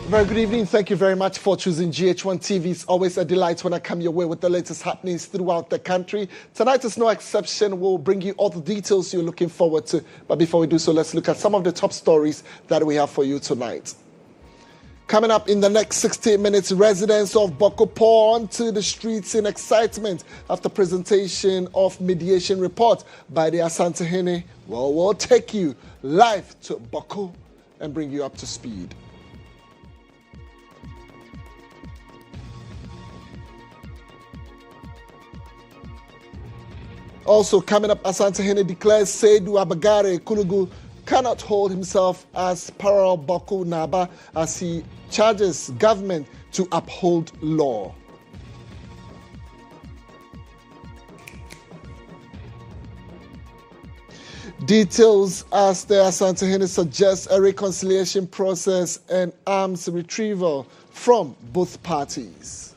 Very good evening. Thank you very much for choosing GHOne TV. It's always a delight when I come your way with the latest happenings throughout the country. Tonight is no exception. We'll bring you all the details you're looking forward to. But before we do so, let's look at some of the top stories that we have for you tonight. Coming up in the next 60 minutes, residents of Bawku pour onto the streets in excitement after presentation of mediation report by the Asantehene. Well, we'll take you live to Bawku and bring you up to speed. Also coming up, Asantehene declares Seydou Abagare Kulugu cannot hold himself as parallel Bawku Naba as he charges government to uphold law. Details as the Asantehene suggests a reconciliation process and arms retrieval from both parties.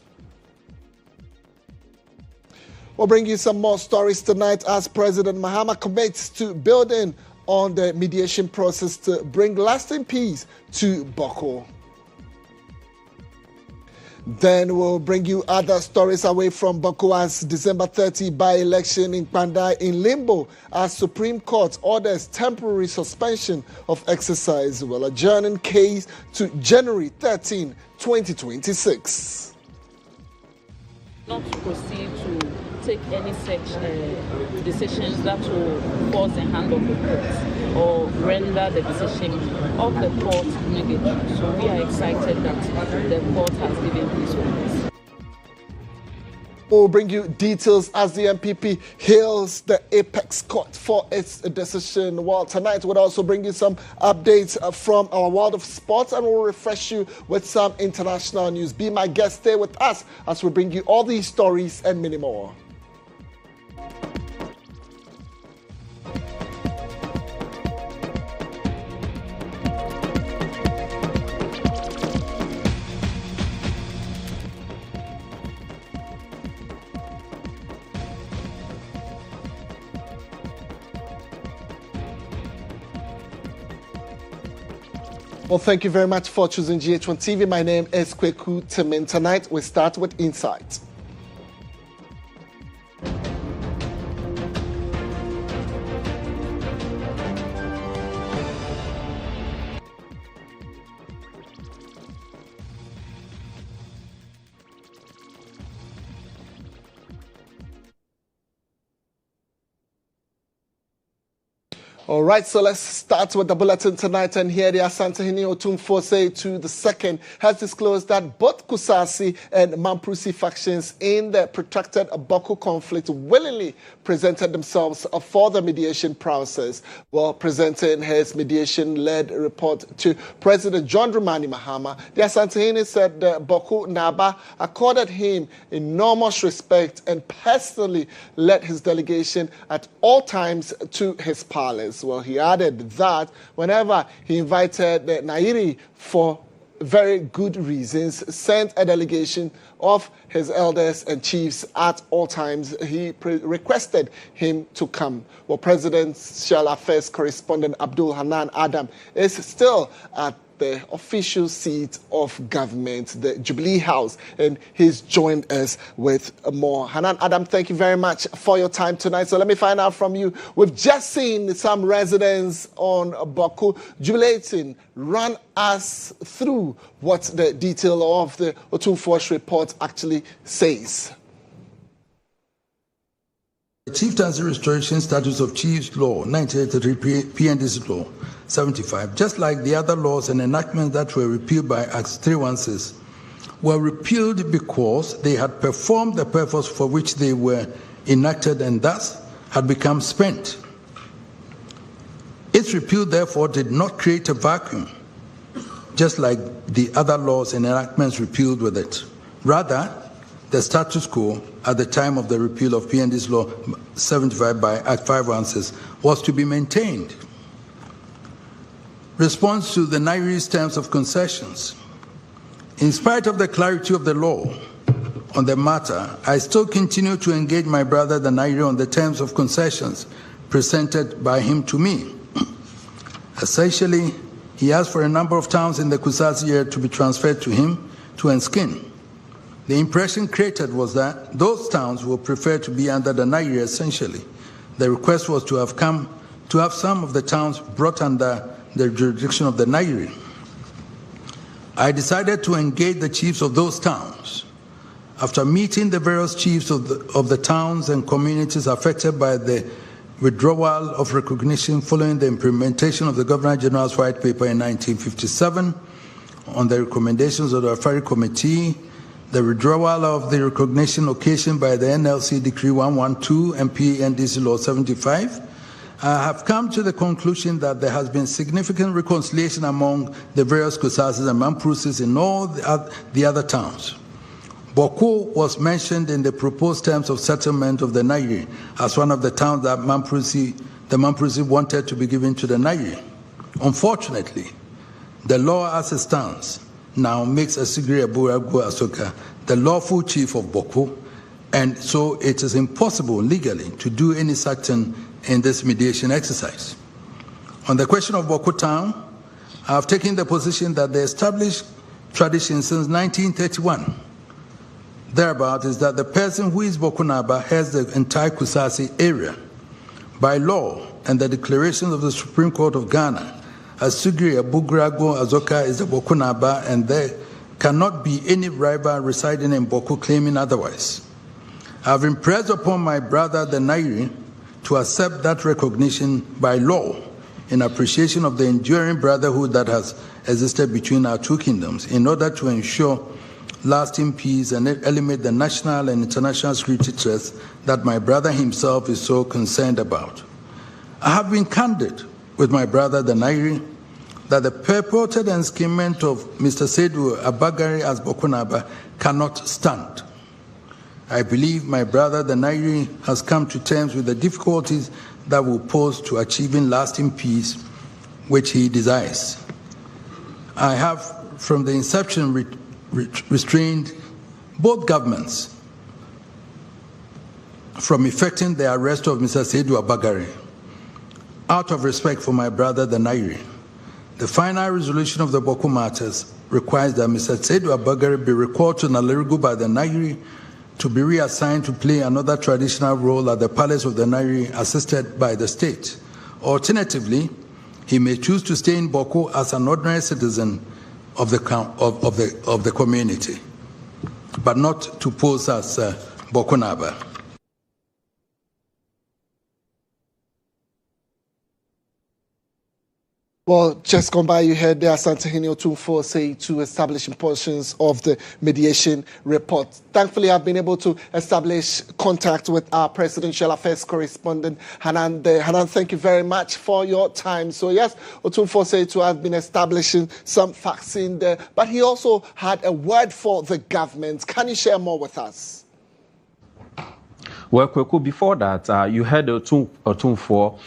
We'll bring you some more stories tonight as President Mahama commits to building on the mediation process to bring lasting peace to Bawku. Then we'll bring you other stories away from Bawku as December 30 by-election in Pandai in limbo as Supreme Court orders temporary suspension of exercise while adjourning case to January 13, 2026. Not to proceed to take any such decisions that will force the hand of the court or render the decision of the court negative. So we are excited that the court has given these orders. We'll bring you details as the MPP hails the Apex Court for its decision. Well, tonight we'll also bring you some updates from our world of sports and we'll refresh you with some international news. Be my guest, stay with us as we bring you all these stories and many more. Well, thank you very much for choosing GHOne TV. My name is Kweku. Temeng. Tonight, we start with Insight. All right, so let's start with the bulletin tonight. And here the Asantehene Otumfose to the second has disclosed that both Kusasi and Mamprusi factions in the protracted Bawku conflict willingly presented themselves for the mediation process. While presenting his mediation-led report to President John Dramani Mahama, the Asantehene said the Bawku Naba accorded him enormous respect and personally led his delegation at all times to his palace. Well, he added that whenever he invited the Nairi for very good reasons, sent a delegation of his elders and chiefs at all times, he requested him to come. Well, Presidential Affairs correspondent Abdul Hanan Adam is still at the official seat of government, the Jubilee House, and he's joined us with more. Hanan Adam, thank you very much for your time tonight. So let me find out from you. We've just seen some residents on Bawku jubilating. Run us through what the detail of the Otumfuo's report actually says. The Chieftaincy Restoration Statutes of Chiefs Law, 1983, PNDC Law, 75, just like the other laws and enactments that were repealed by Act 316, were repealed because they had performed the purpose for which they were enacted and thus had become spent. Its repeal, therefore, did not create a vacuum, just like the other laws and enactments repealed with it. Rather, the status quo at the time of the repeal of PND's Law 75 by Act 516 was to be maintained. Response to the Nairi's terms of concessions. In spite of the clarity of the law on the matter, I still continue to engage my brother the Nairi on the terms of concessions presented by him to me. Essentially, he asked for a number of towns in the Kusasi area to be transferred to him to Enskin. The impression created was that those towns would prefer to be under the Nairi essentially. The request was to have some of the towns brought under the jurisdiction of the Nairi. I decided to engage the chiefs of those towns. After meeting the various chiefs of the towns and communities affected by the withdrawal of recognition following the implementation of the Governor General's White Paper in 1957, on the recommendations of the Afari Committee, the withdrawal of the recognition occasioned by the NLC Decree 112 and PNDC Law 75, I have come to the conclusion that there has been significant reconciliation among the various Kusasis and Mamprusis in all the other towns. Boko was mentioned in the proposed terms of settlement of the Nairi as one of the towns that the Mamprusi wanted to be given to the Nairi. Unfortunately, the law as it stands now makes Asigri Aburagu Asoka the lawful chief of Boko, and so it is impossible legally to do any such thing in this mediation exercise. On the question of Boko Town, I have taken the position that the established tradition since 1931 thereabout is that the person who is Boko Naba has the entire Kusasi area. By law and the declarations of the Supreme Court of Ghana, Asugri Abugrago Azoka is the Boko Naba, and there cannot be any rival residing in Boko claiming otherwise. I have impressed upon my brother the Nairi to accept that recognition by law in appreciation of the enduring brotherhood that has existed between our two kingdoms in order to ensure lasting peace and eliminate the national and international security threats that my brother himself is so concerned about. I have been candid with my brother the Nairi that the purported enskinment of Mr. Seydou Abagari as Boko Naba cannot stand. I believe my brother the Nairi has come to terms with the difficulties that will pose to achieving lasting peace, which he desires. I have, from the inception, restrained both governments from effecting the arrest of Mr. Seydou Abagari out of respect for my brother the Nairi. The final resolution of the Boko matters requires that Mr. Seydou Abagari be recalled to Nalerigu by the Nairi to be reassigned to play another traditional role at the palace of the Nairi assisted by the state. Alternatively, he may choose to stay in Boko as an ordinary citizen of the community, but not to pose as Boko Naba. Well, just gone by, you heard the Asantehene Otumfuo say to establishing portions of the mediation report. Thankfully, I've been able to establish contact with our presidential affairs correspondent, Hanan. Hanan, thank you very much for your time. So yes, Otumfuo said to have been establishing some facts in there, but he also had a word for the government. Can you share more with us? Well, Kweku, before that, you heard Otumfuo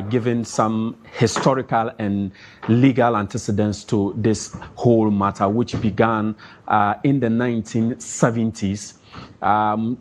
giving some historical and legal antecedents to this whole matter, which began in the 1970s. From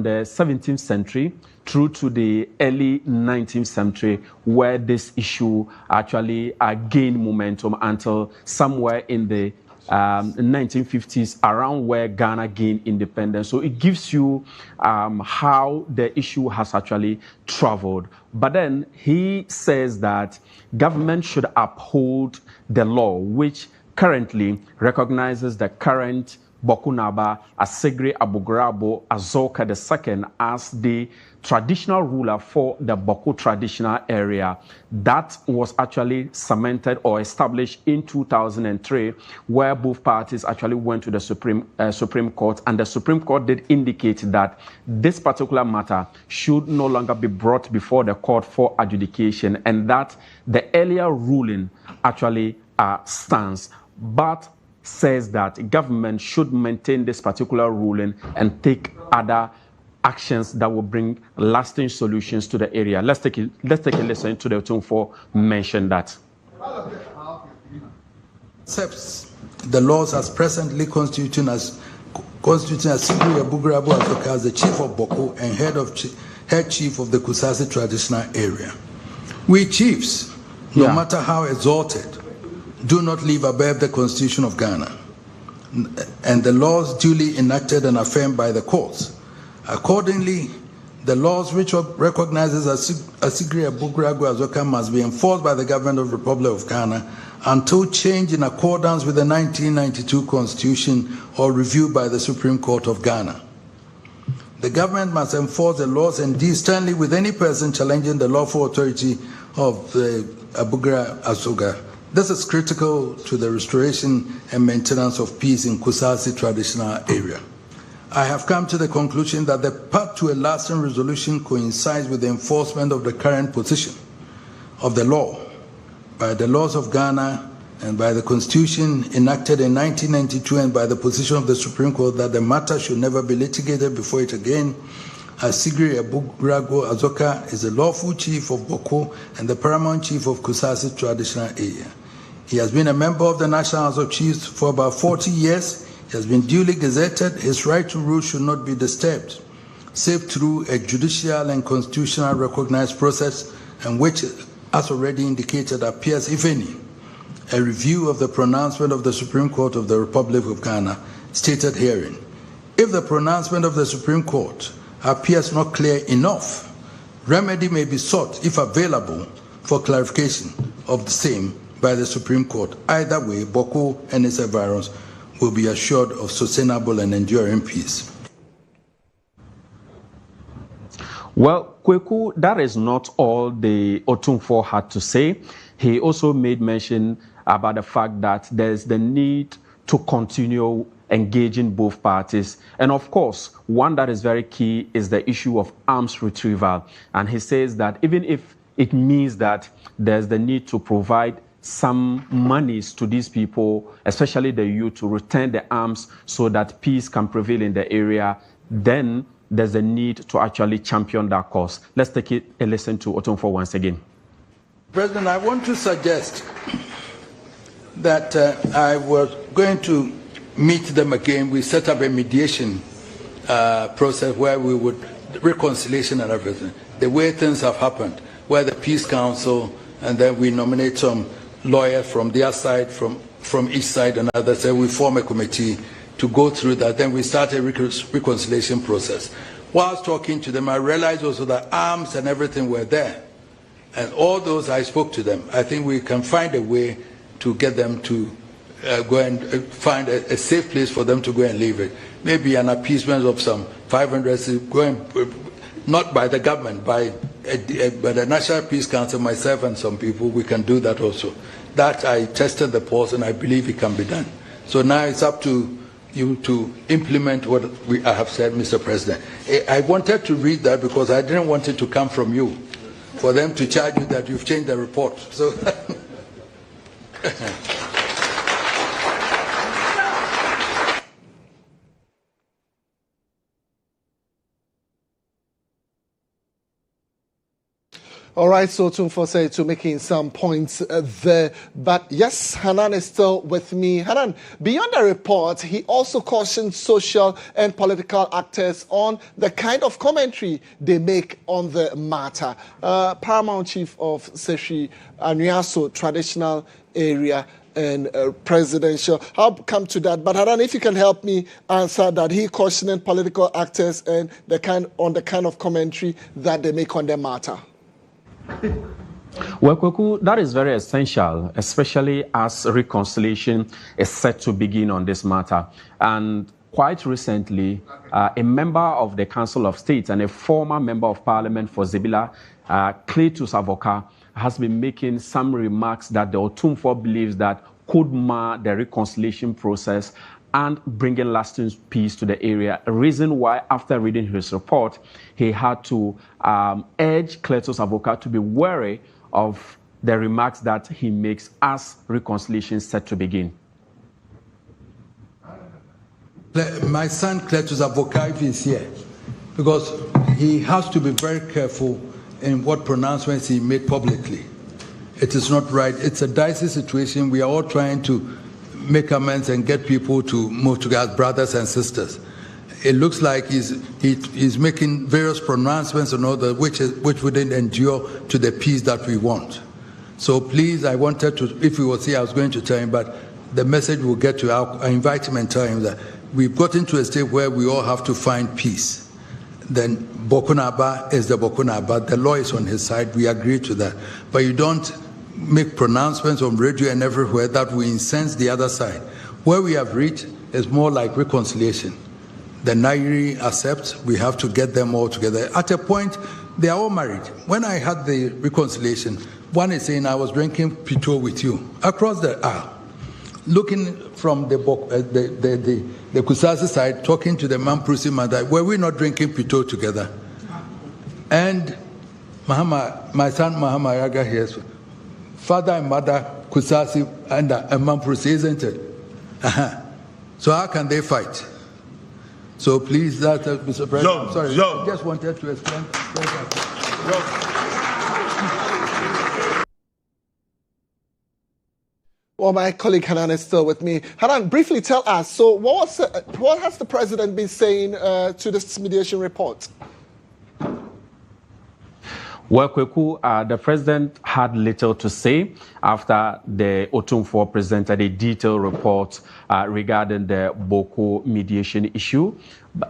the 17th century through to the early 19th century, where this issue actually gained momentum until somewhere in the 1950s, around where Ghana gained independence. So it gives you how the issue has actually traveled. But then he says that government should uphold the law, which currently recognizes the current Boko Naba Asegre Abugrabo Azoka II as the traditional ruler for the Boko traditional area. That was actually cemented or established in 2003, where both parties actually went to the Supreme Court, and the Supreme Court did indicate that this particular matter should no longer be brought before the court for adjudication, and that the earlier ruling actually stands, but says that government should maintain this particular ruling and take other actions that will bring lasting solutions to the area. Let's take a listen to the Otumfuo mention that. Accepts the laws as presently constituting as Sibri Abugrabu Azoka as the chief of Boko and head chief of the Kusasi traditional area. We chiefs no matter how exalted, do not live above the Constitution of Ghana and the laws duly enacted and affirmed by the courts. Accordingly, the laws which recognizes Asigri Abugrago Azoka must be enforced by the government of the Republic of Ghana until change in accordance with the 1992 Constitution or reviewed by the Supreme Court of Ghana. The government must enforce the laws and deal sternly with any person challenging the lawful authority of the Abugra Azoka. This is critical to the restoration and maintenance of peace in Kusasi traditional area. I have come to the conclusion that the path to a lasting resolution coincides with the enforcement of the current position of the law by the laws of Ghana and by the Constitution enacted in 1992 and by the position of the Supreme Court that the matter should never be litigated before it again. Asigri Abugrago Azoka is the lawful chief of Boko and the paramount chief of Kusasi traditional area. He has been a member of the National House of Chiefs for about 40 years. He has been duly gazetted. His right to rule should not be disturbed, save through a judicial and constitutional recognized process, and which, as already indicated, appears, if any, a review of the pronouncement of the Supreme Court of the Republic of Ghana, stated herein. If the pronouncement of the Supreme Court appears not clear enough, remedy may be sought, if available, for clarification of the same by the Supreme Court. Either way, Boko and its environs will be assured of sustainable and enduring peace. Well, Kweku, that is not all the Otumfuo had to say. He also made mention about the fact that there's the need to continue engaging both parties. And of course, one that is very key is the issue of arms retrieval. And he says that even if it means that there's the need to provide some monies to these people, especially the youth, to return the arms so that peace can prevail in the area, then there's a need to actually champion that cause. Let's take a listen to Otumfuo once again. President, I want to suggest that I was going to meet them again. We set up a mediation process where we would, reconciliation and everything, the way things have happened, where the Peace Council, and then we nominate some lawyers from their side, from each side, and others, and we form a committee to go through that. Then we start a reconciliation process. Whilst talking to them, I realized also that arms and everything were there. And all those, I spoke to them. I think we can find a way to get them to go and find a safe place for them to go and leave it. Maybe an appeasement of some 500, going, not by the government, by the National Peace Council, myself and some people, we can do that also. That I tested the pulse and I believe it can be done. So now it's up to you to implement what I have said, Mr. President. I wanted to read that because I didn't want it to come from you, for them to charge you that you've changed the report. So. All right, so Otumfuo said to making some points there. But yes, Hanan is still with me. Hanan, beyond the report, he also cautioned social and political actors on the kind of commentary they make on the matter. Paramount Chief of Seshi Anuaso traditional area and presidential. I'll come to that. But Hanan, if you can help me answer that, he cautioning political actors and the kind of commentary that they make on the matter. Well, Kweku, that is very essential, especially as reconciliation is set to begin on this matter. And quite recently, a member of the Council of State and a former member of Parliament for Zebila, Kweku Savoka, has been making some remarks that the Otumfuo believes that could mar the reconciliation process and bringing lasting peace to the area. A reason why, after reading his report, he had to urge Kweku Savoka to be wary of the remarks that he makes as reconciliation is set to begin. My son Kweku Savoka is here because he has to be very careful in what pronouncements he made publicly. It is not right. It's a dicey situation. We are all trying to make amends and get people to move together as brothers and sisters. It looks like he's making various pronouncements and all that, which wouldn't endure to the peace that we want. So please, I wanted to, if he was here, I was going to tell him, but the message will get to him. I invite him and tell him that we've gotten to a state where we all have to find peace. Then Bokunaba is the Bokunaba. The law is on his side. We agree to that. But you don't make pronouncements on radio and everywhere that will incense the other side. Where we have reached is more like reconciliation. The Nairi accepts, we have to get them all together. At a point, they are all married. When I had the reconciliation, one is saying, I was drinking Pito with you across the aisle. Looking from the Kusasi side, talking to the Mamprusi mother, were we not drinking Pito together? And my son Mahama Yaga here, father and mother Kusasi and Mamprusi, isn't it? So how can they fight? So please, that Mr. President, sorry, I just wanted to explain. Well, my colleague Hanan is still with me. Hanan, briefly tell us, so what has the president been saying to this mediation report? Well, Kweku, the president had little to say after the Otumfuo presented a detailed report regarding the Boko mediation issue,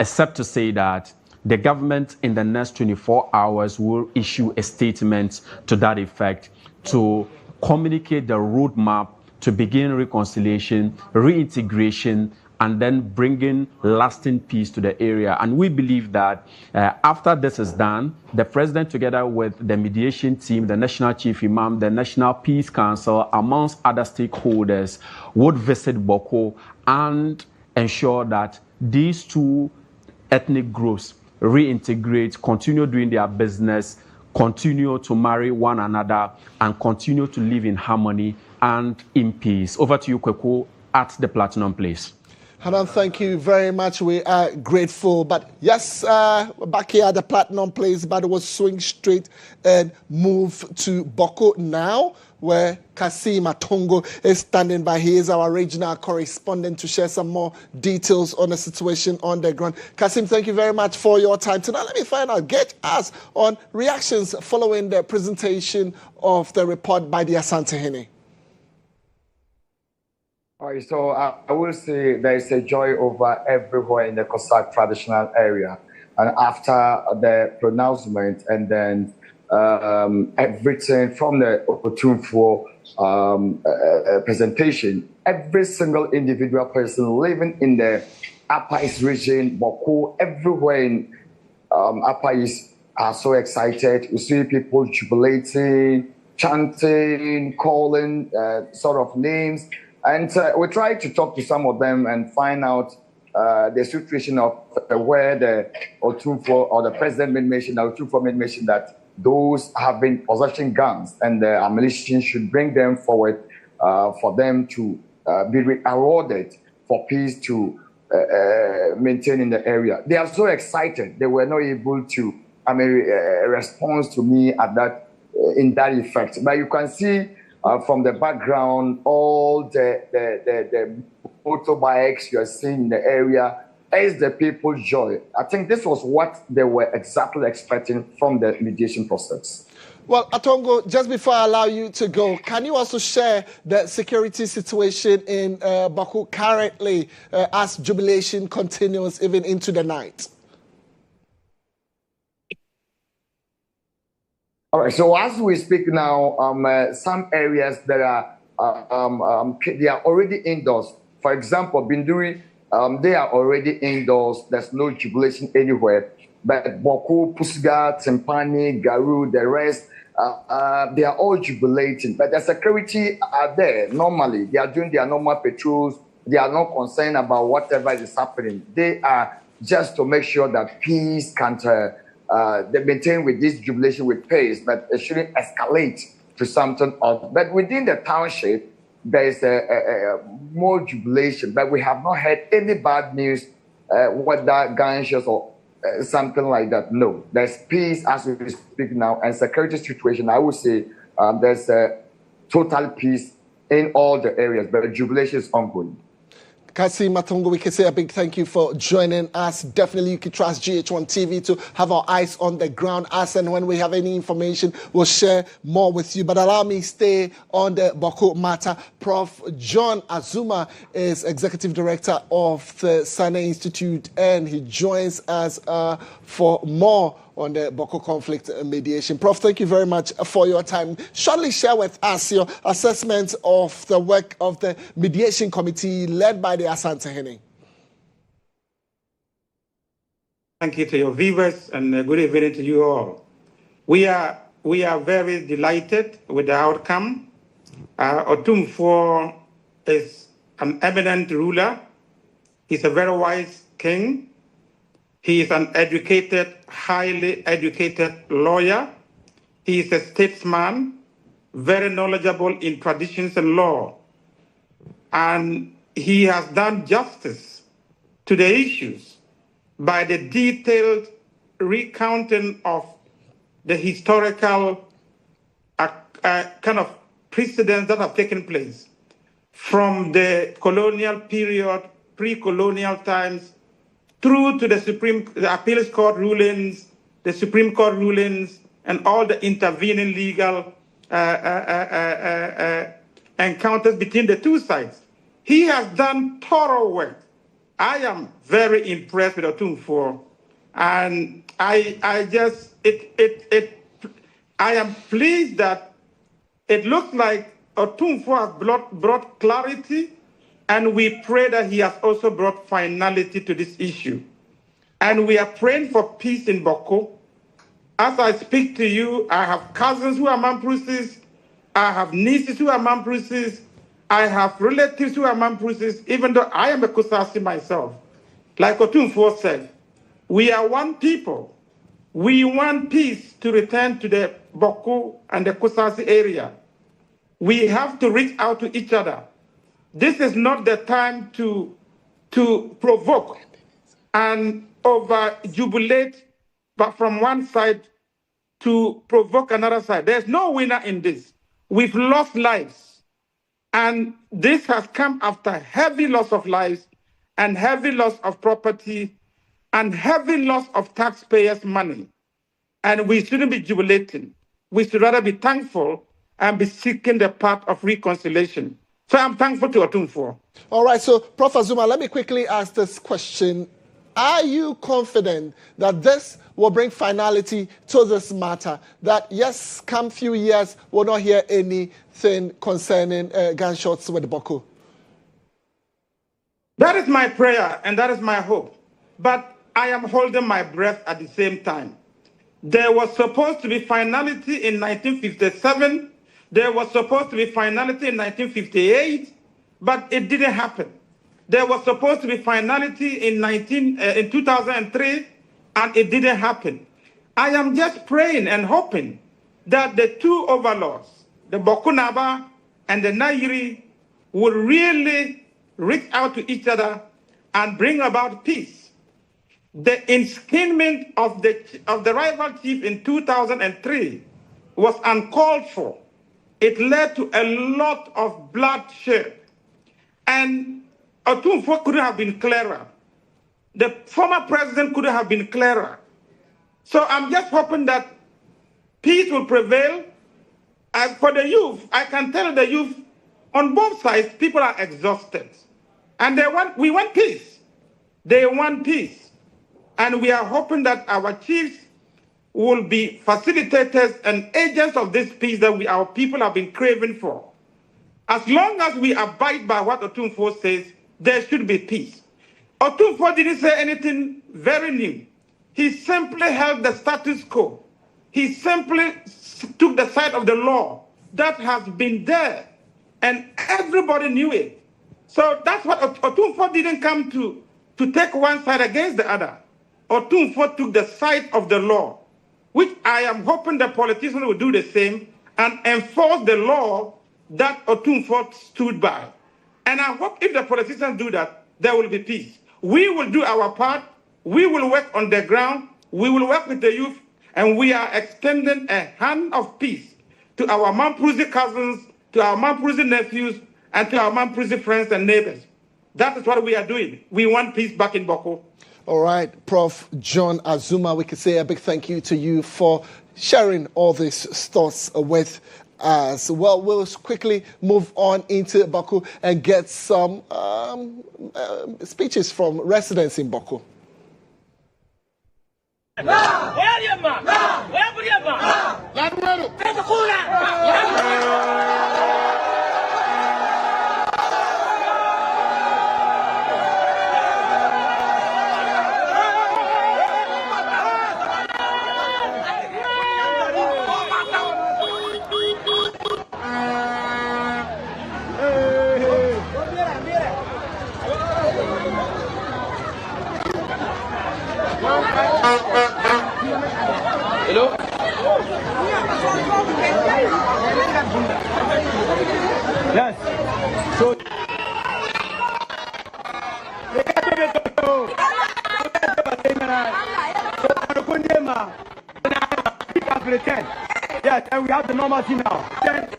except to say that the government in the next 24 hours will issue a statement to that effect to communicate the roadmap to begin reconciliation, reintegration, and then bringing lasting peace to the area. And we believe that after this is done, the president, together with the mediation team, the national chief imam, the National Peace Council, amongst other stakeholders, would visit Boko and ensure that these two ethnic groups reintegrate, continue doing their business, continue to marry one another, and continue to live in harmony and in peace. Over to you, Kweku, at the Platinum Place. Hanan, thank you very much. We are grateful. But yes, back here at the Platinum Place, but it was swing straight and move to Boko now, where Kasim Atongo is standing by. He is our regional correspondent to share some more details on the situation on the ground. Kasim, thank you very much for your time tonight. Let me find out, get us on reactions following the presentation of the report by the Asantehene. All right, so I will say there is a joy over everywhere in the Cossack traditional area. And after the pronouncement and then everything from the Otumfuo presentation, every single individual person living in the Upper East region, Boko, everywhere in Upper East are so excited. You see people jubilating, chanting, calling sort of names. And we tried to talk to some of them and find out the situation of where the Otumfuo or the president made mention, the Otumfuo made mention that those having possession guns and the ammunition should bring them forward for them to be awarded for peace to maintain in the area. They are so excited. They were not able to, respond to me at that in that effect. But you can see from the background, all the motorbikes you are seeing in the area is the people's joy. I think this was what they were exactly expecting from the mediation process. Well, Atongo, just before I allow you to go, can you also share the security situation in Baku currently as jubilation continues even into the night? All right, so as we speak now, some areas that they are already indoors. For example, Binduri, they are already indoors. There's no jubilation anywhere. But Boko, Pusga, Tempani, Garu, the rest, they are all jubilating. But the security are there normally. They are doing their normal patrols. They are not concerned about whatever is happening. They are just to make sure that peace can they maintain with this jubilation with pace, but it shouldn't escalate to something else. But within the township, there is a more jubilation, but we have not heard any bad news, whether gunshots or something like that. No, there's peace as we speak now, and security situation, I would say there's total peace in all the areas, but the jubilation is ongoing. Kasi Matongo, we can say a big thank you for joining us. Definitely you can trust GHOne TV to have our eyes on the ground. As and when we have any information, we'll share more with you. But allow me stay on the Boko matter. Prof. John Azuma is Executive Director of the Sane Institute, and he joins us for more on the Boko conflict mediation. Prof, thank you very much for your time. Shortly share with us your assessment of the work of the mediation committee led by the Asantehene. Thank you to your viewers, and good evening to you all. We are very delighted with the outcome. Otumfuo is an eminent ruler. He's a very wise king. He is an educated, highly educated lawyer. He is a statesman, very knowledgeable in traditions and law. And he has done justice to the issues by the detailed recounting of the historical kind of precedents that have taken place from the colonial period, pre-colonial times, through to the appeals court rulings, the Supreme Court rulings, and all the intervening legal encounters between the two sides. He has done thorough work. I am very impressed with Otumfuo, and I am pleased that it looks like Otumfuo has brought clarity, and we pray that he has also brought finality to this issue. And we are praying for peace in Boko. As I speak to you, I have cousins who are Mamprusis, I have nieces who are Mamprusis, I have relatives who are Mamprusis, even though I am a Kusasi myself. Like Otumfuo said, we are one people. We want peace to return to the Boko and the Kusasi area. We have to reach out to each other. This is not the time to provoke and over-jubilate, but from one side to provoke another side. There's no winner in this. We've lost lives. And this has come after heavy loss of lives and heavy loss of property and heavy loss of taxpayers' money. And we shouldn't be jubilating. We should rather be thankful and be seeking the path of reconciliation. So I'm thankful to Otumfuo. All right, so Prof. Azuma, let me quickly ask this question. Are you confident that this will bring finality to this matter? That yes, come few years, we'll not hear anything concerning gunshots with Boko? That is my prayer and that is my hope. But I am holding my breath at the same time. There was supposed to be finality in 1957. There was supposed to be finality in 1958, but it didn't happen. There was supposed to be finality in 2003, and it didn't happen. I am just praying and hoping that the two overlords, the Bokunaba and the Nairi, will really reach out to each other and bring about peace. The enskinment of the rival chief in 2003 was uncalled for. It led to a lot of bloodshed. And Otumfuo couldn't have been clearer. The former president couldn't have been clearer. So I'm just hoping that peace will prevail. And for the youth, I can tell the youth on both sides, people are exhausted. And we want peace. They want peace. And we are hoping that our chiefs will be facilitators and agents of this peace that our people have been craving for. As long as we abide by what Otumfuo says, there should be peace. Otumfuo didn't say anything very new. He simply held the status quo. He simply took the side of the law that has been there, and everybody knew it. So that's what Otumfuo didn't come to take one side against the other. Otumfuo took the side of the law, which I am hoping the politicians will do the same and enforce the law that Otumfuo stood by. And I hope if the politicians do that, there will be peace. We will do our part. We will work on the ground. We will work with the youth. And we are extending a hand of peace to our Mamprusi cousins, to our Mamprusi nephews, and to our Mamprusi friends and neighbors. That is what we are doing. We want peace back in Boko. All right, Prof. John Azuma, we can say a big thank you to you for sharing all these thoughts with us. Well, we'll quickly move on into Boko and get some speeches from residents in Boko. Hello? Yes. So yes, and we have the normalcy now. Then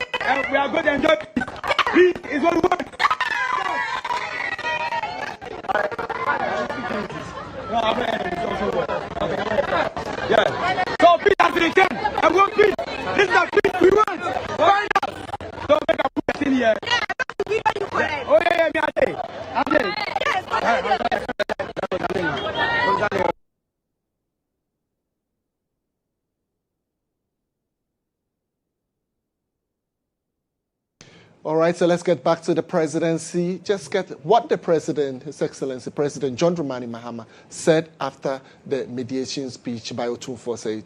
we are going to enjoy peace. Peace is what we want. Yeah. So peace has returned. And we want peace. This is the peace we want. Find out. Don't make a put in here. Oh yeah, me I say. All right, so let's get back to the presidency. Just get what the president, His Excellency President John Dramani Mahama, said after the mediation speech by Otumfuo Osei.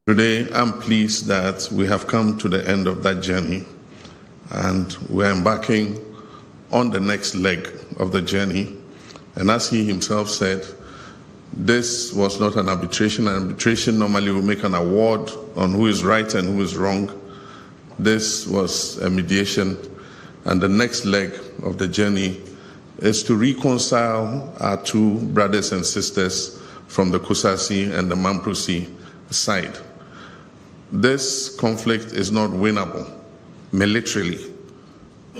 Today, I'm pleased that we have come to the end of that journey, and we're embarking on the next leg of the journey. And as he himself said, this was not an arbitration. An arbitration normally will make an award on who is right and who is wrong. This was a mediation, and the next leg of the journey is to reconcile our two brothers and sisters from the Kusasi and the Mamprusi side. This conflict is not winnable militarily.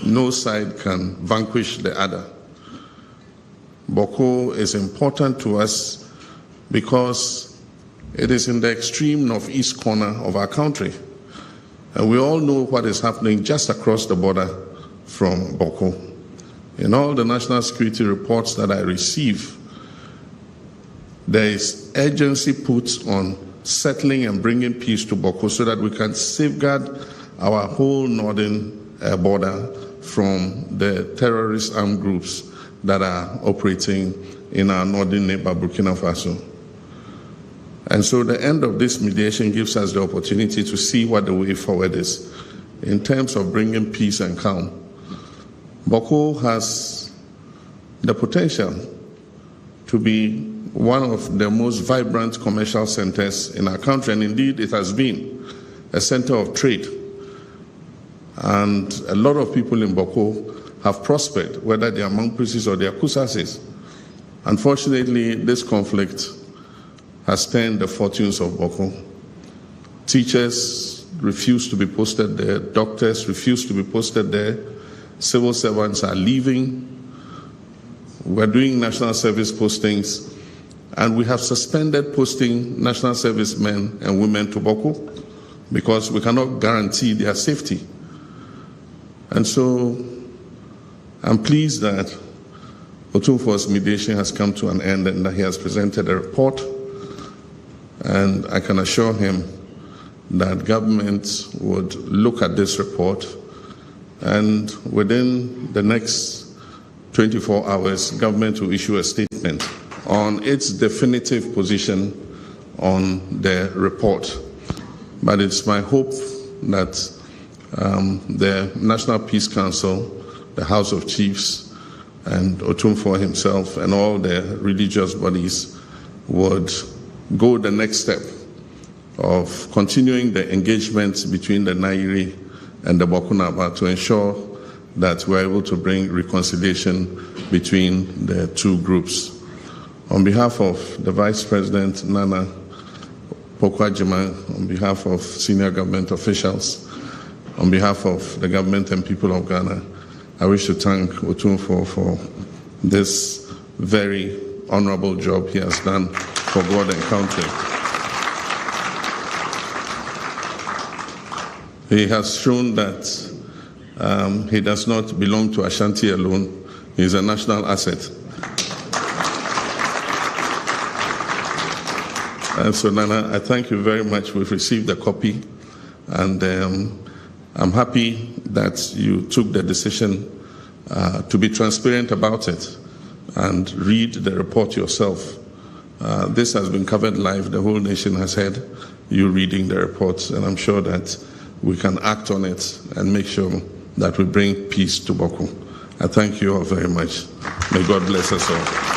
No side can vanquish the other. Boko is important to us because it is in the extreme northeast corner of our country. And we all know what is happening just across the border from Boko. In all the national security reports that I receive, there is urgency put on settling and bringing peace to Boko so that we can safeguard our whole northern border from the terrorist armed groups that are operating in our northern neighbor, Burkina Faso. And so the end of this mediation gives us the opportunity to see what the way forward is in terms of bringing peace and calm. Boko has the potential to be one of the most vibrant commercial centers in our country, and indeed it has been a center of trade. And a lot of people in Boko have prospered, whether they are Mamprusis or they are Kusasis. Unfortunately, this conflict has turned the fortunes of Boko. Teachers refuse to be posted there, doctors refuse to be posted there, civil servants are leaving. We're doing national service postings, and we have suspended posting national service men and women to Boko because we cannot guarantee their safety. And so I'm pleased that Otumfuo's mediation has come to an end and that he has presented a report. And I can assure him that government would look at this report, and within the next 24 hours, government will issue a statement on its definitive position on the report. But it's my hope that the National Peace Council, the House of Chiefs, and Otumfuo himself, and all the religious bodies would go the next step of continuing the engagement between the Nairi and the Bokunaba to ensure that we're able to bring reconciliation between the two groups. On behalf of the Vice President, Nana Pokwajima, on behalf of senior government officials, on behalf of the government and people of Ghana, I wish to thank Otumfuo for this very honorable job he has done for God and country. He has shown that he does not belong to Ashanti alone. He is a national asset. And so, Nana, I thank you very much. We've received a copy, and I'm happy that you took the decision to be transparent about it and read the report yourself. This has been covered live. The whole nation has heard you reading the reports, and I'm sure that we can act on it and make sure that we bring peace to Boko. I thank you all very much. May God bless us all.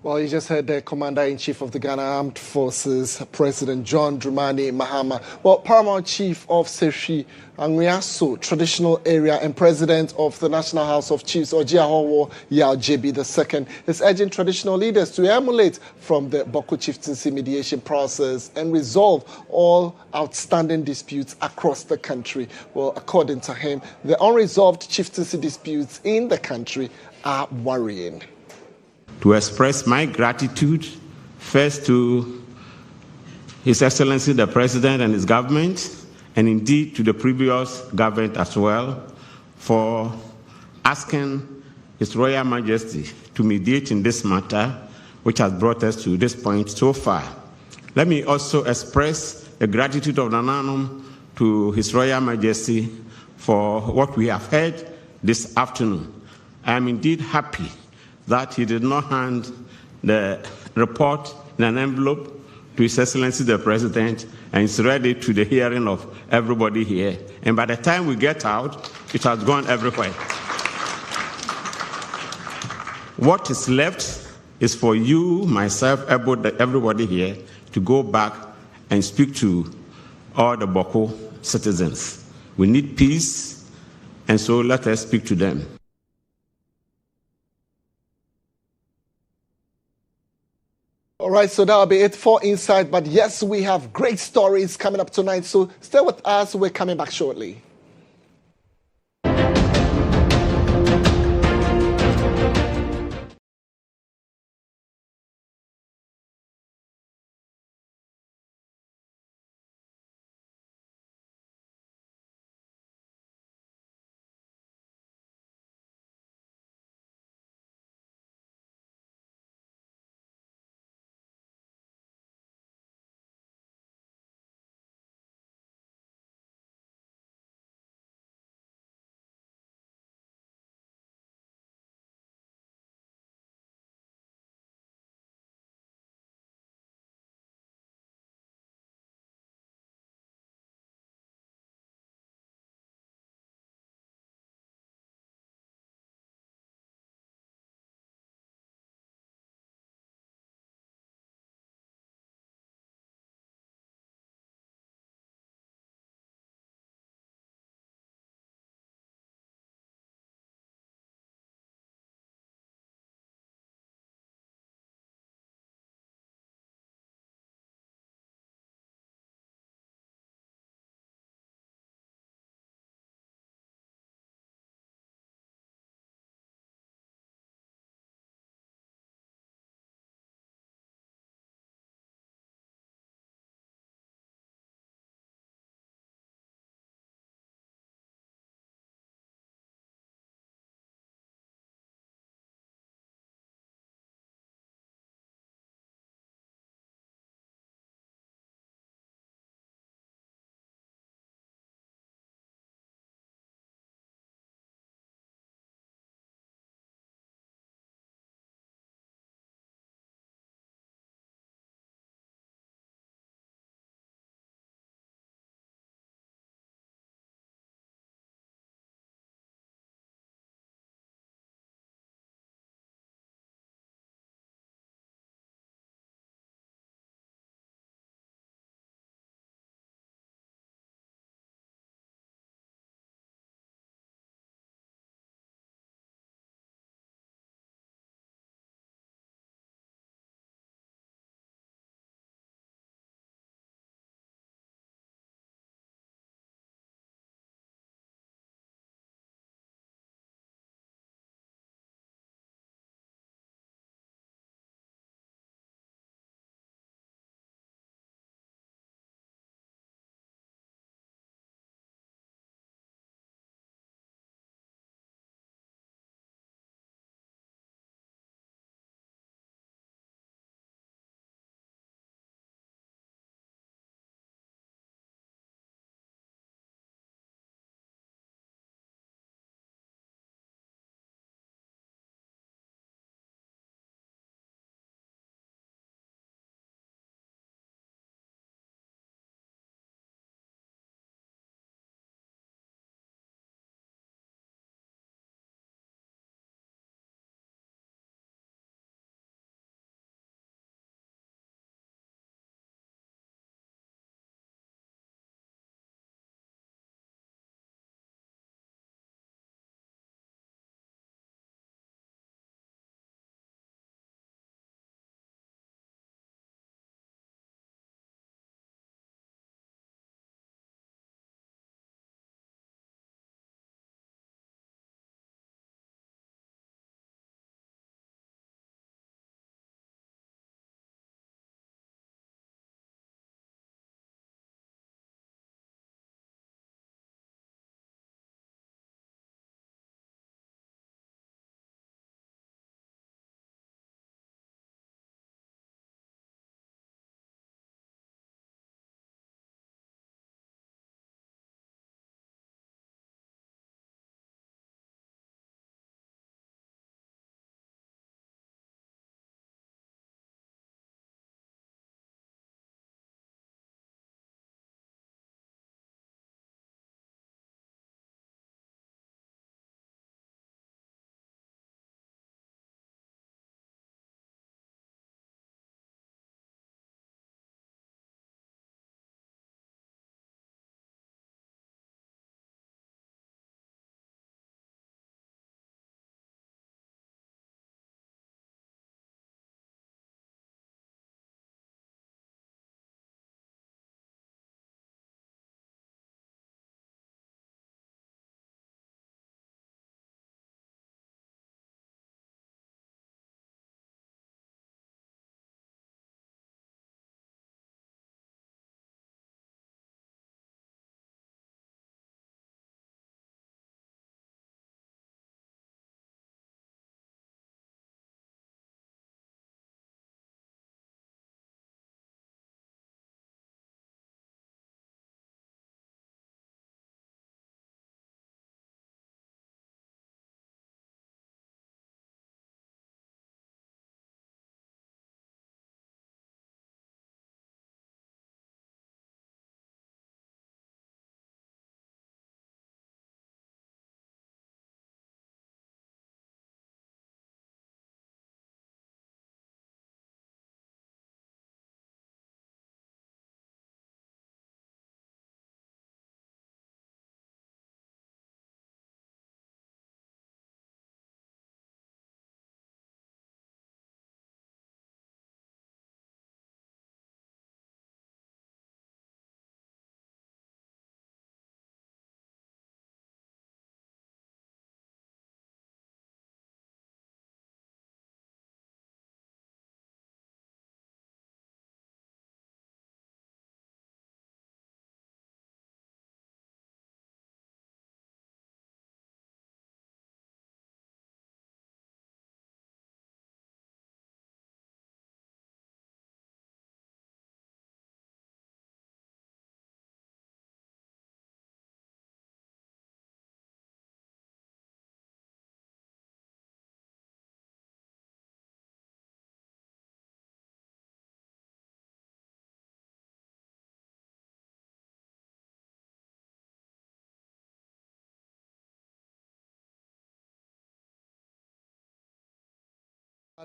Well, you just heard the Commander-in-Chief of the Ghana Armed Forces, President John Dramani Mahama. Well, Paramount Chief of Seshi Anguiaso Traditional Area and President of the National House of Chiefs, or GHOne Yao JB II, is urging traditional leaders to emulate from the Boko chieftaincy mediation process and resolve all outstanding disputes across the country. Well, according to him, the unresolved chieftaincy disputes in the country are worrying. To express my gratitude first to His Excellency the President and his government, and indeed to the previous government as well, for asking His Royal Majesty to mediate in this matter, which has brought us to this point so far. Let me also express the gratitude of Nananum to His Royal Majesty for what we have heard this afternoon. I am indeed happy that he did not hand the report in an envelope to His Excellency the President and it's ready to the hearing of everybody here. And by the time we get out, it has gone everywhere. What is left is for you, myself, everybody here to go back and speak to all the Boko citizens. We need peace, and so let us speak to them. All right, so that'll be it for Insight. But yes, we have great stories coming up tonight. So stay with us. We're coming back shortly.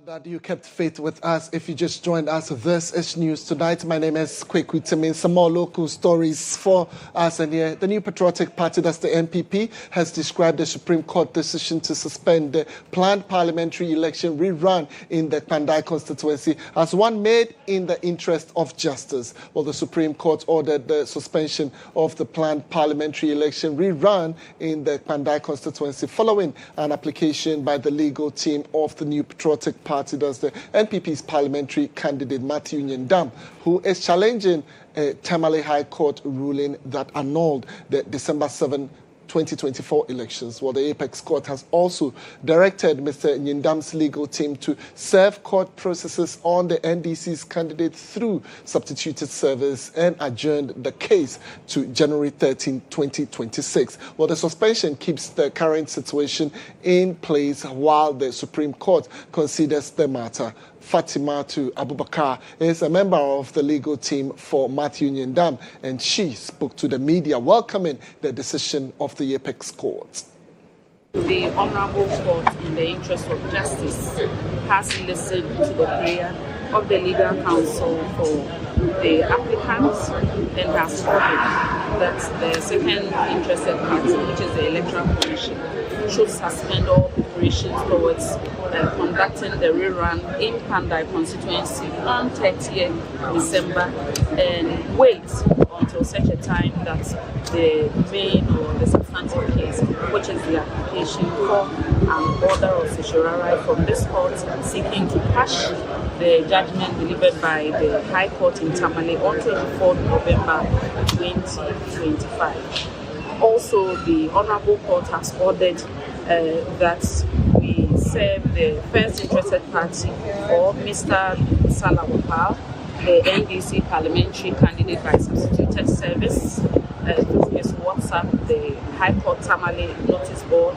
That you kept faith with us. If you just joined us, this is News Tonight. My name is Kweku. Temeng. Some more local stories for us. And here, the New Patriotic Party, that's the NPP, has described the Supreme Court decision to suspend the planned parliamentary election rerun in the Pandai constituency as one made in the interest of justice. Well, the Supreme Court ordered the suspension of the planned parliamentary election rerun in the Pandai constituency following an application by the legal team of the New Patriotic Party, does the NPP's parliamentary candidate Matthew Nyendam, who is challenging a Tamale High Court ruling that annulled the December 7, 2024 elections. Well, the Apex Court has also directed Mr. Nyendam's legal team to serve court processes on the NDC's candidate through substituted service and adjourned the case to January 13, 2026. Well, the suspension keeps the current situation in place while the Supreme Court considers the matter. Fatimatu Abubakar is a member of the legal team for Matthew Nyendam, and she spoke to the media welcoming the decision of the Apex Court. The Honorable Court, in the interest of justice, has listened to the prayer of the legal counsel for the applicants and has ordered that the second interested party, which is the Electoral Commission, should suspend all preparations towards conducting the rerun in Pandai constituency on 30th December and wait until such a time that the main or the substantive case, which is the application for an order of certiorari from this court seeking to quash the judgment delivered by the High Court in Tamale on 24th November 2025. Also, the Honorable Court has ordered that we serve the first interested party or Mr. Salawapal, the NDC parliamentary candidate by substituted service, through his WhatsApp, the High Court Tamale notice board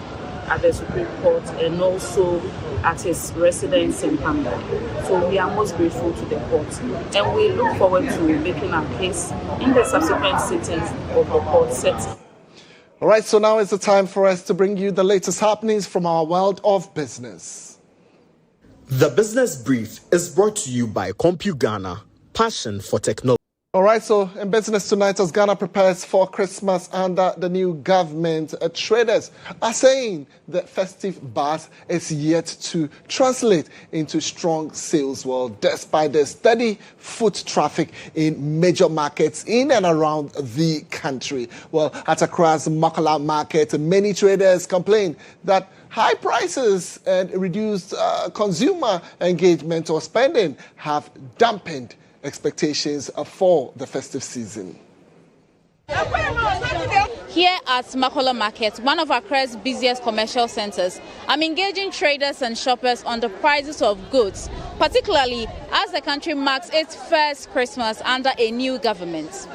at the Supreme Court, and also at his residence in Pandai. So we are most grateful to the court, and we look forward to making our case in the subsequent sittings of the court setting. All right, so now is the time for us to bring you the latest happenings from our world of business. The Business Brief is brought to you by CompuGhana, passion for technology. All right, so in business tonight, as Ghana prepares for Christmas under the new government, traders are saying the festive buzz is yet to translate into strong sales. Well, despite the steady foot traffic in major markets in and around the country. Well, at Accra's Makala market, many traders complain that high prices and reduced consumer engagement or spending have dampened expectations for the festive season. Here at Makola Market, one of Accra's busiest commercial centers, I'm engaging traders and shoppers on the prices of goods, particularly as the country marks its first Christmas under a new government.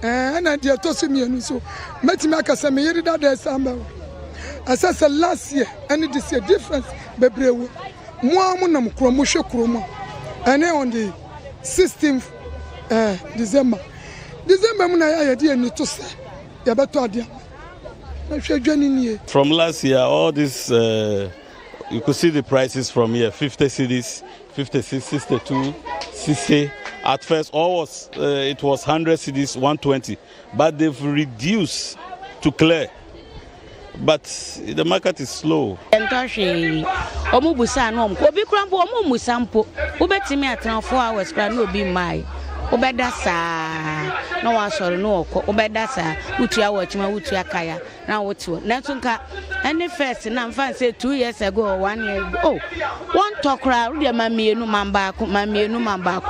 And I did to see me so met me akasa me yiri that December. Asasa last year and it is a difference bebre wo. Mo amunam kromo hwe kromo. And on the 16th December. December mu na ya de ani to se. Ya beto ade. Na hwe dwani nie. From last year all this you could see the prices from here 50 cedis, 56, 62, 60. At first, it was 100 cedis, 120, but they've reduced to clear. But the market is slow. No one sorry no obedasa utia watchma utia kaya na wotu netunka any first na fan say 2 years ago or 1 year ago oh one tokra de mamienu mambako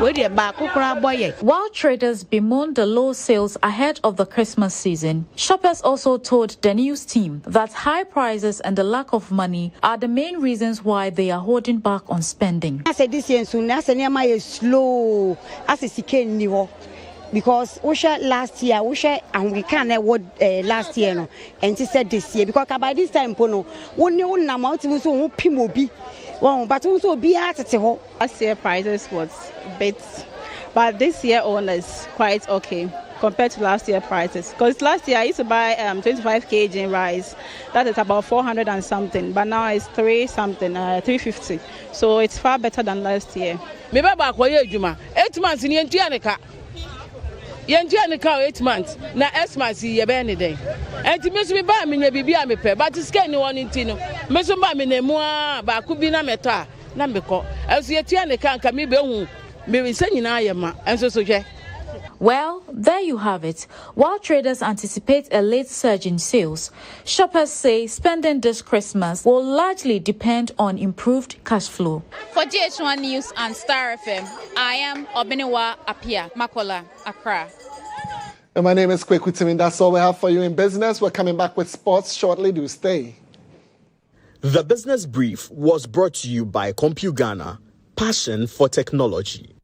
we de ba kokra boye. While traders bemoaned the low sales ahead of the Christmas season, shoppers also told the news team that high prices and the lack of money are the main reasons why they are holding back on spending. I said this year soon as niama is slow as a siken niwo because we share last year, we share and we can't what last year no, and she said this year because by this time pono, one new amount to so pimobi, well, but also be at the last year prices was a bit, but this year on is quite okay compared to last year prices. Because last year I used to buy 25 kg in rice, that is about 400 and something, but now it's 350. So it's far better than last year. Me baba kwa ye juma 8 months ni yentua ne ka 8 months na Xmas ye be ne den enti me so me ba me nya bibia me pe but scan ni won nti no me so ba me na mu a ba ku bi na meto a na me ko enso ye tua ne ka nka me be hu me se nyina ye ma enso so hwe. Well, there you have it. While traders anticipate a late surge in sales, shoppers say spending this Christmas will largely depend on improved cash flow. For GHOne News and Star FM, I am Obiniwa Apia, Makola, Accra. And my name is Kweku. That's all we have for you in business. We're coming back with sports shortly. Do stay. The Business Brief was brought to you by CompuGhana, passion for technology.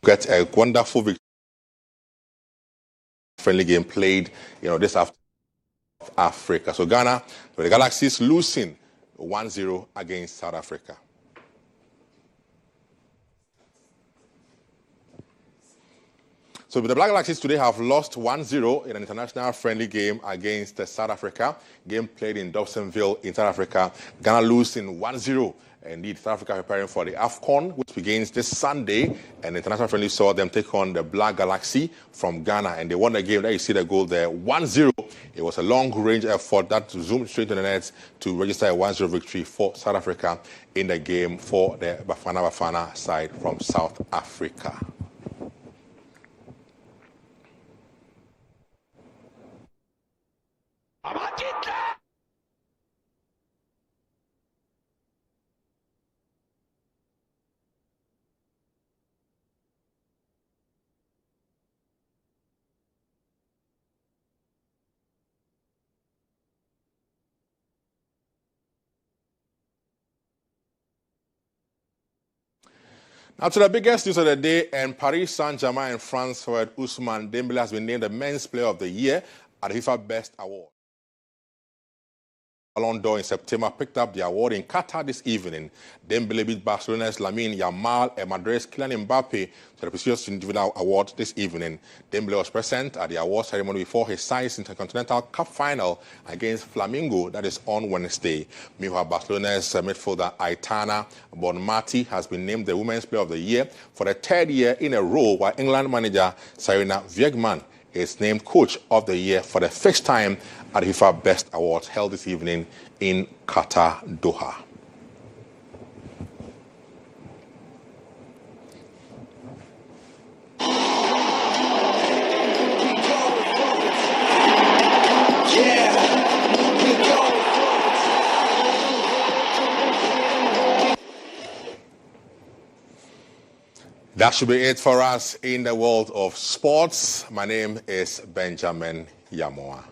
get a wonderful victory. Friendly game played, this afternoon of Africa. So Ghana, the Galaxies losing 1-0 against South Africa. So the Black Galaxies today have lost 1-0 in an international friendly game against South Africa. Game played in Dobsonville in South Africa. Ghana losing 1-0. Indeed, South Africa preparing for the AFCON, which begins this Sunday. And the international friendly saw them take on the Black Galaxy from Ghana. And they won the game. There you see the goal there, 1-0. It was a long-range effort that zoomed straight to the net to register a 1-0 victory for South Africa in the game for the Bafana side from South Africa. Now to the biggest news of the day, and Paris Saint-Germain and France forward Ousmane Dembélé has been named the Men's Player of the Year at the FIFA Best Award. Ballon d'Or in September picked up the award in Qatar this evening. Dembélé beat Barcelona's Lamine Yamal and Madrid's Kylian Mbappe to the prestigious individual award this evening. Dembélé was present at the award ceremony before his side's Intercontinental Cup final against Flamengo that is on Wednesday. Meanwhile, Barcelona's midfielder Aitana Bonmati has been named the Women's Player of the Year for the third year in a row, while England manager Sarina Wiegman is named Coach of the Year for the first time at the FIFA Best Awards held this evening in Qatar, Doha. That should be it for us in the world of sports. My name is Benjamin Yamoa.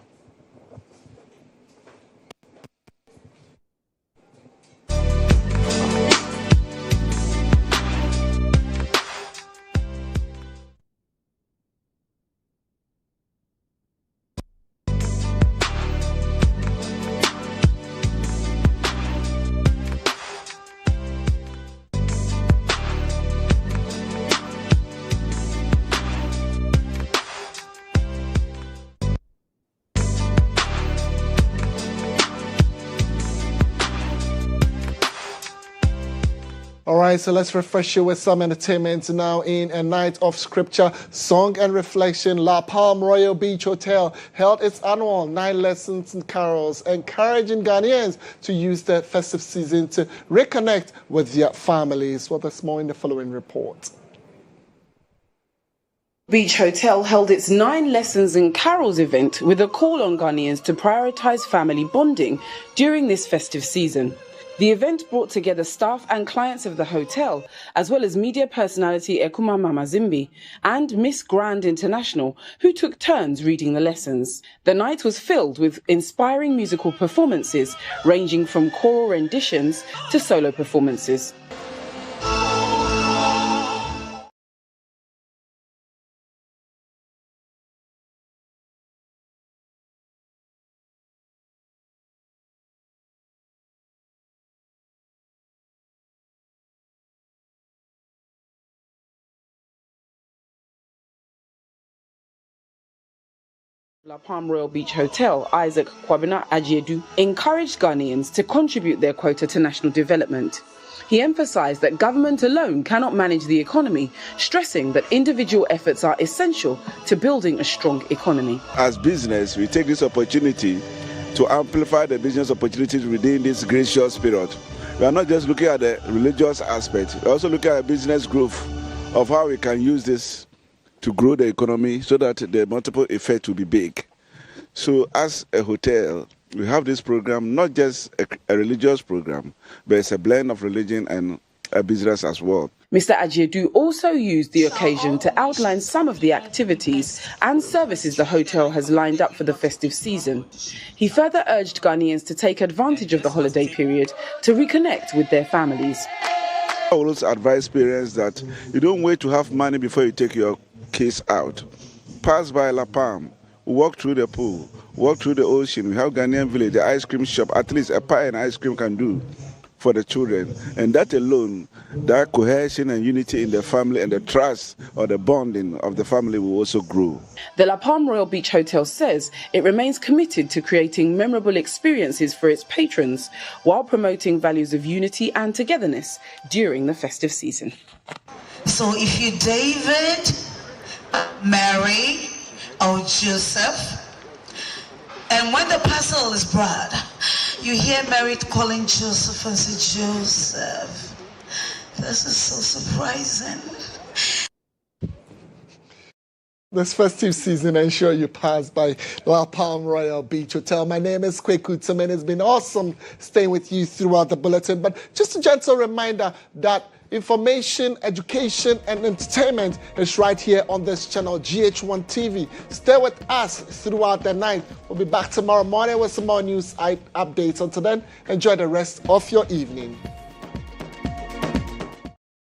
All right, so let's refresh you with some entertainment now. In a night of scripture, song and reflection, La Palm Royal Beach Hotel held its annual 9 lessons and carols, encouraging Ghanaians to use the festive season to reconnect with their families. Well, there's more in the following report. Beach Hotel held its 9 Lessons and Carols event with a call on Ghanaians to prioritise family bonding during this festive season. The event brought together staff and clients of the hotel, as well as media personality Ekuma Mamazimbi and Miss Grand International, who took turns reading the lessons. The night was filled with inspiring musical performances, ranging from choral renditions to solo performances. La Palm Royal Beach Hotel, Isaac Kwabena Ajiedu, encouraged Ghanaians to contribute their quota to national development. He emphasised that government alone cannot manage the economy, stressing that individual efforts are essential to building a strong economy. As business, we take this opportunity to amplify the business opportunities within this gracious period. We are not just looking at the religious aspect, we are also looking at business growth of how we can use this to grow the economy so that the multiple effect will be big. So as a hotel, we have this program, not just a religious program, but it's a blend of religion and a business as well. Mr. Ajiedu also used the occasion to outline some of the activities and services the hotel has lined up for the festive season. He further urged Ghanaians to take advantage of the holiday period to reconnect with their families. always advise parents that you don't wait to have money before you take your kids out. Pass by La Palm, walk through the pool, walk through the ocean. We have Ghanaian village, the ice cream shop. At least a pie and ice cream can do for the children. And that alone, that cohesion and unity in the family and the trust or the bonding of the family will also grow. The La Palm Royal Beach Hotel says it remains committed to creating memorable experiences for its patrons while promoting values of unity and togetherness during the festive season. So if you're David, Mary, or Joseph, and when the parcel is brought, you hear Mary calling Joseph and say, Joseph, this is so surprising. This festive season, ensure you pass by La Palm Royal Beach Hotel. My name is Kweku. Temeng. It's been awesome staying with you throughout the bulletin. But just a gentle reminder that information, education, and entertainment is right here on this channel, GHOne TV. Stay with us throughout the night. We'll be back tomorrow morning with some more news updates. Until then, enjoy the rest of your evening.